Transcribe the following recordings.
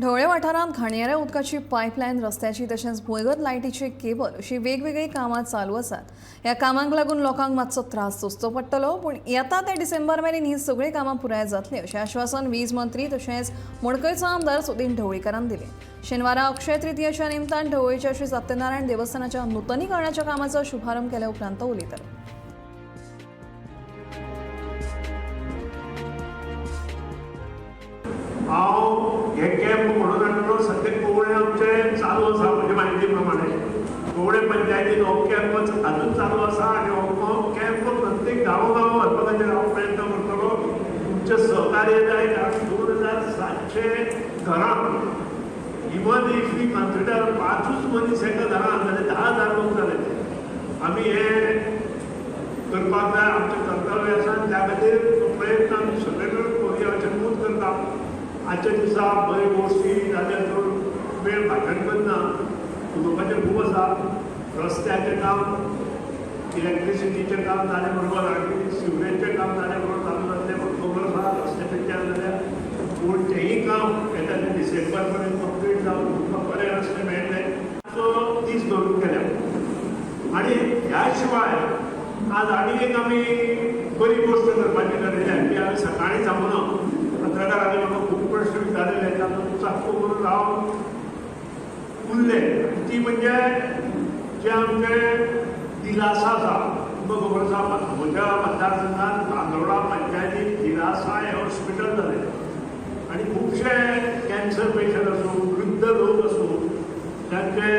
ढवळे वाठारात घाणयाऱ्या उदकाची पायपलायन, रस्त्याची तशेंच भुंयगत लायटीचे केबल अशी वेगवेगळी कामां चालू आसात. ह्या कामांक लागून लोकांक मातसो त्रास सोंसचो पडटलो, पूण येता ते डिसेंबर मेरेन ही सगळी कामां पुराय जातली अशें आश्वासन वीज मंत्री तशेंच मडकयचो आमदार सुदीन ढवळीकारान दिलें. शेनवारा अक्षय तृतीयेच्या निमतान ढवळेच्या श्री सत्यनारायण देवस्थानाच्या नूतनीकरणाच्या कामाचो शुभारंभ केल्या उपरांत तो उलयताले. हे कॅम्प म्हणून हाडलो सद्या कोवळे आमचे चालू आसा. म्हणजे म्हायती प्रमाणे कोवळे पंचायतीन हो कॅम्प अजून चालू आसा आनी हो कॅम्प प्रत्येक गांवोगांव व्हरपाखातीर हांव प्रयत्न करतलो. तुमचे सहकार्य जाय. 2700 घरांक इवन इफ वी कन्सिडर 5 मनीस एका घरांत जाल्यार 10,000 लोक जाले. आमी हे करपाक जाय. आमचें कर्तव्य आसा. त्या खातीर प्रयत्न आमी सगळे करूया अशें मूद करता. आजच्या दिसा बरी गोश्टी जाल्यार चड वेळ भाशण करना. उदोवपाचें खूब आसा. रस्त्याचें काम, इलेक्ट्रिसिटीचें काम जालें बरोबर आनी सिवरेजचें काम जालें बरोबर चालू जातलें पूण खबर आसा रस्ते जाल्यार पूण तेंय काम येता तें डिसेंबर पर्यंत कंप्लीट जावन तुमकां बरे रस्ते मेळटले. सो दीस धरून केल्या. आनी ह्या शिवाय आज आनी एक आमी बरी गोश्ट करपाची थारायल्या की आमी सकाळीं सांगून पत्रकारांनी म्हाका खूब प्रश्न विचारलेले तातूंत चाक्को करून हांव उरलें. ती म्हणजे जे आमचे दिलासा आसा. तुमकां खबर आसा म्हज्या मतदारसंघात बांदोडा पंचायतीन दिलासा हें हॉस्पिटल जालें आनी खुबशे कॅन्सर पेशंट आसूं, वृद्ध लोक आसूं, तांचे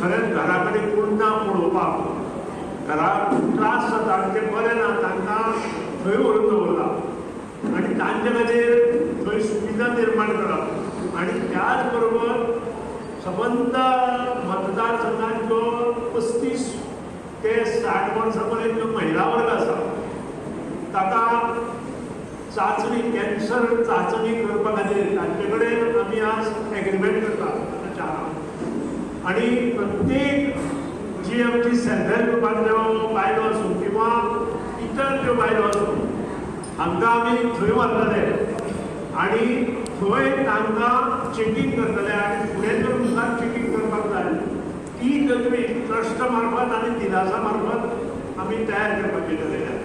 खरेंच घरा कडेन कोण ना पळोवपाक, घराक त्रास जाता आनी ते बरे ना, तांकां थंय व्हरून दवरला आनी तांचे खातीर थंय सुविधा निर्माण करप. आनी त्याच बरोबर सबंद मतदारसंघात जो 35 ते 60 वर्सां पर्यंत महिला वर्ग आसा ताका चांचणी, कॅन्सर चांचणी करपा खातीर तांचे कडेन आमी आज एग्रीमेंट करता. आनी प्रत्येक जी आमची सेल्फ हेल्प ग्रुपांतल्यो बायलो आसूं किंवा इतर ज्यो बायलो आसूं हांकां आमी थंय व्हरतले आनी थंय तांकां चेकींग करतले. आनी फुडें जर मुखार चेकींग करपाक जाय ती गरमी ट्रस्ट मार्फत आनी दिलासा मार्फत आमी तयार करपाची थारायल्या.